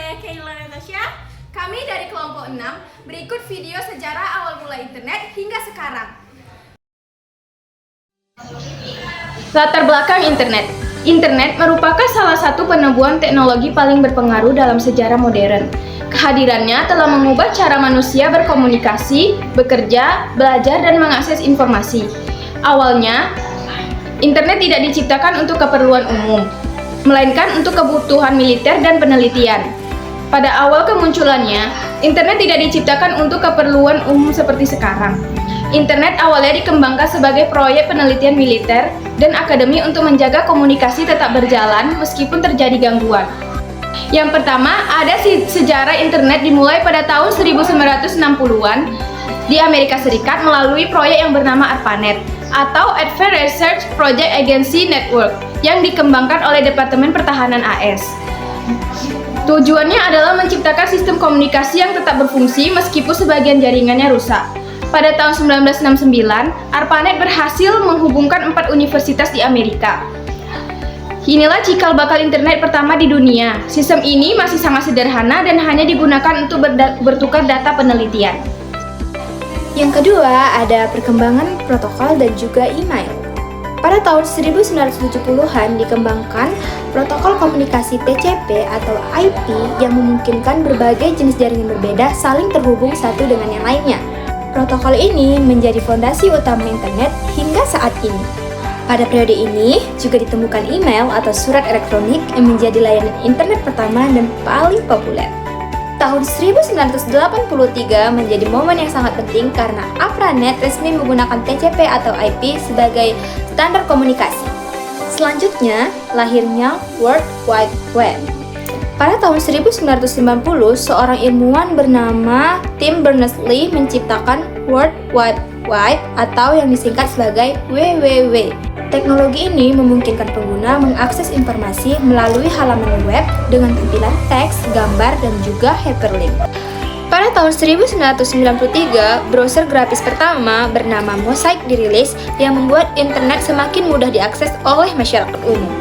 saya Kayla Natasha. Kami dari kelompok 6 berikut video sejarah awal mula internet hingga sekarang. Latar belakang internet. Internet merupakan salah satu penemuan teknologi paling berpengaruh dalam sejarah modern. Kehadirannya telah mengubah cara manusia berkomunikasi, bekerja, belajar, dan mengakses informasi. Awalnya, internet tidak diciptakan untuk keperluan umum, melainkan untuk kebutuhan militer dan penelitian. Pada awal kemunculannya, internet tidak diciptakan untuk keperluan umum seperti sekarang. Internet awalnya dikembangkan sebagai proyek penelitian militer dan akademi untuk menjaga komunikasi tetap berjalan meskipun terjadi gangguan. Yang pertama, ada sejarah internet dimulai pada tahun 1960-an di Amerika Serikat melalui proyek yang bernama ARPANET atau Advanced Research Project Agency Network yang dikembangkan oleh Departemen Pertahanan AS. Tujuannya adalah menciptakan sistem komunikasi yang tetap berfungsi meskipun sebagian jaringannya rusak. Pada tahun 1969, ARPANET berhasil menghubungkan 4 universitas di Amerika. Inilah cikal bakal internet pertama di dunia. Sistem ini masih sangat sederhana dan hanya digunakan untuk bertukar data penelitian. Yang kedua, ada perkembangan protokol dan juga email. Pada tahun 1970-an dikembangkan protokol komunikasi TCP atau IP yang memungkinkan berbagai jenis jaringan berbeda saling terhubung satu dengan yang lainnya. Protokol ini menjadi fondasi utama internet hingga saat ini. Pada periode ini juga ditemukan email atau surat elektronik yang menjadi layanan internet pertama dan paling populer. Tahun 1983 menjadi momen yang sangat penting karena ARPANET resmi menggunakan TCP atau IP sebagai standar komunikasi. Selanjutnya, lahirnya World Wide Web. Pada tahun 1990, seorang ilmuwan bernama Tim Berners-Lee menciptakan World Wide Web atau yang disingkat sebagai WWW. Teknologi ini memungkinkan pengguna mengakses informasi melalui halaman web dengan tampilan teks, gambar, dan juga hyperlink. Pada tahun 1993, browser grafis pertama bernama Mosaic dirilis yang membuat internet semakin mudah diakses oleh masyarakat umum.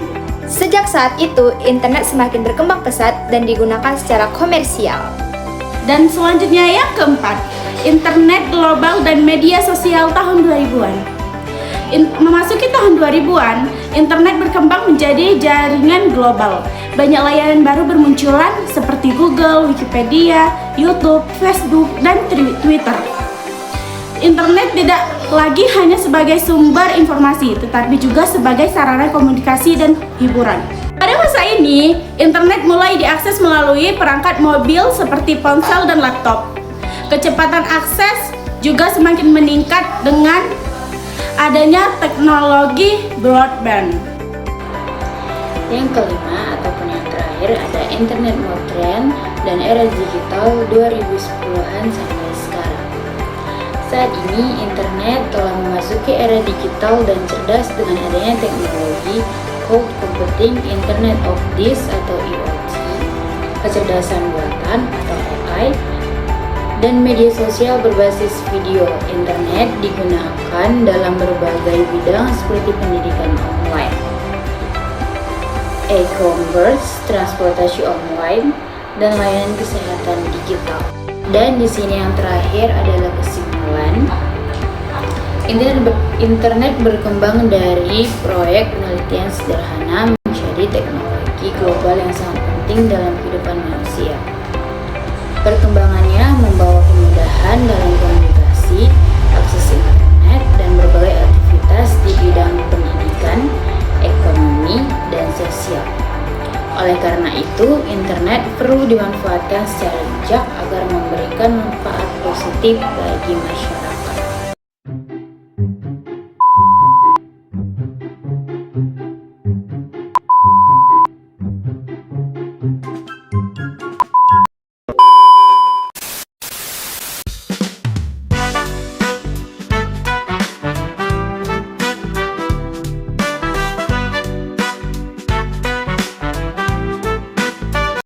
Sejak saat itu, internet semakin berkembang pesat dan digunakan secara komersial. Dan selanjutnya yang keempat, internet global dan media sosial tahun 2000-an. Memasuki tahun 2000-an, internet berkembang menjadi jaringan global. Banyak layanan baru bermunculan seperti Google, Wikipedia, YouTube, Facebook, dan Twitter. Internet tidak lagi hanya sebagai sumber informasi, tetapi juga sebagai sarana komunikasi dan hiburan. Pada masa ini, internet mulai diakses melalui perangkat mobil seperti ponsel dan laptop. Kecepatan akses juga semakin meningkat dengan adanya teknologi broadband. Yang kelima ataupun yang terakhir ada internet modern dan era digital 2010-an sampai sekarang. Saat ini internet telah memasuki era digital dan cerdas dengan adanya teknologi cloud computing, Internet of Things atau IoT, kecerdasan buatan atau AI, dan media sosial berbasis video. Internet digunakan dalam berbagai bidang seperti pendidikan online, e-commerce, transportasi online, dan layanan kesehatan digital. Dan di sini yang terakhir adalah kesimpulan. Internet berkembang dari proyek penelitian sederhana menjadi teknologi global yang sangat penting dalam kehidupan manusia. Perkembangannya membawa kemudahan dalam komunikasi, akses internet, dan berbagai aktivitas di bidang pendidikan, ekonomi, dan sosial. Oleh karena itu, internet perlu dimanfaatkan secara bijak agar memberikan manfaat positif bagi masyarakat.